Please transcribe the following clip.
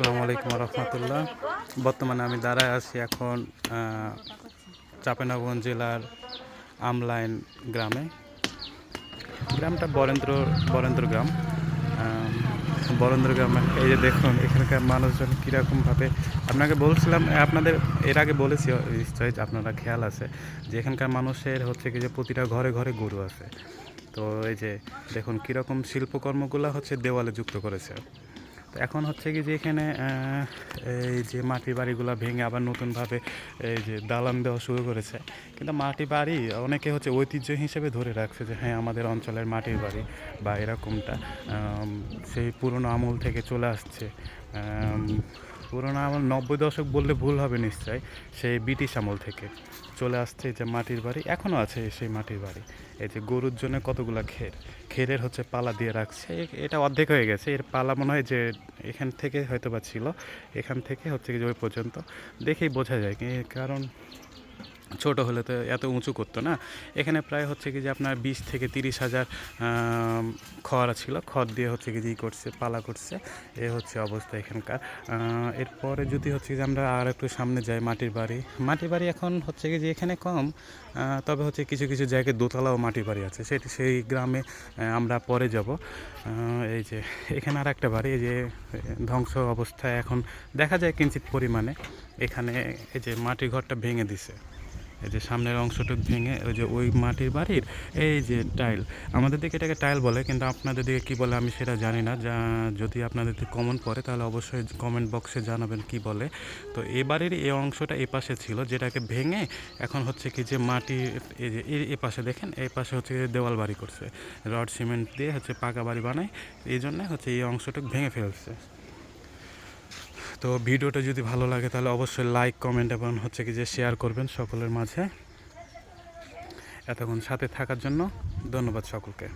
আসসালামু আলাইকুম রহমতুল্লাহ। বর্তমানে আমি দাঁড়ায় আছি এখন চাঁপাইনবাবগঞ্জ জেলার আমলাইন গ্রামে। গ্রামটা বরেন্দ্র গ্রাম। বরেন্দ্র গ্রামে এই যে দেখুন এখানকার মানুষজন কীরকমভাবে, আপনাকে বলছিলাম, আপনাদের এর আগে বলেছি নিশ্চয়ই, আপনারা খেয়াল আছে যে এখানকার মানুষের হচ্ছে কি যে প্রতিটা ঘরে ঘরে গরু আছে। তো এই যে দেখুন কীরকম শিল্পকর্মগুলো হচ্ছে দেওয়ালে যুক্ত করেছে। তো এখন হচ্ছে কি যে এখানে এই যে মাটির বাড়িগুলো ভেঙে আবার নতুনভাবে এই যে দালান দেওয়া শুরু করেছে। কিন্তু মাটি বাড়ি অনেকে হচ্ছে ঐতিহ্য হিসেবে ধরে রাখছে যে হ্যাঁ আমাদের অঞ্চলের মাটির বাড়ি বা এরকমটা সেই পুরনো আমল থেকে চলে আসছে। পুরোনো আমল 90 দশক বললে ভুল হবে নিশ্চয়, সেই ব্রিটিশ আমল থেকে চলে আসছে যে মাটির বাড়ি এখনও আছে। সেই মাটির বাড়ি এই যে গরুর জন্য কতগুলা খেরের হচ্ছে পালা দিয়ে রাখছে, এটা অর্ধেক হয়ে গেছে। এর পালা মনে হয় যে এখান থেকে হয়তো বা ছিল, এখান থেকে হচ্ছে কি যে ওই পর্যন্ত দেখেই বোঝা যায় কি, কারণ ছোট হলে তো এত উঁচু করতো না। এখানে প্রায় হচ্ছে কি যে আপনার 20 থেকে 30 হাজার খড় ছিল, খড় দিয়ে হচ্ছে কি যে করছে, পালা করছে। এ হচ্ছে অবস্থা এখানকার। এরপরে যদি হচ্ছে যে আমরা আর একটু সামনে যাই, মাটির বাড়ি এখন হচ্ছে কি যে এখানে কম, তবে হচ্ছে কিছু কিছু জায়গায় দোতলাও মাটির বাড়ি আছে, সেই গ্রামে আমরা পরে যাব। এই যে এখানে আর একটা বাড়ি, এই যে ধ্বংস অবস্থায় এখন দেখা যায় কিঞ্চিত পরিমাণে। এখানে এই যে মাটির ঘরটা ভেঙে দিছে, এই যে সামনের অংশটুক ভেঙে ওই যে ওই মাটির বাড়ির এই যে টাইল, আমাদের দিকে এটাকে টাইল বলে, কিন্তু আপনাদের দিকে কী বলে আমি সেটা জানি না। যদি আপনাদের দিকে কমন পড়ে তাহলে অবশ্যই কমেন্ট বক্সে জানাবেন কি বলে। তো এ বাড়ির এই অংশটা এ পাশে ছিল, যেটাকে ভেঙে এখন হচ্ছে কি যে মাটি, এই যে এ পাশে দেখেন, এই পাশে হচ্ছে দেওয়াল বাড়ি করছে, রড সিমেন্ট দিয়ে হচ্ছে পাকা বাড়ি বানায়, এই জন্যে হচ্ছে এই অংশটুক ভেঙে ফেলছে। তো ভিডিওটা যদি ভালো লাগে তাহলে অবশ্যই লাইক, কমেন্ট এবং হচ্ছে কি যে শেয়ার করবেন সকলের মাঝে। এতক্ষণ সাথে থাকার জন্য ধন্যবাদ সকলকে।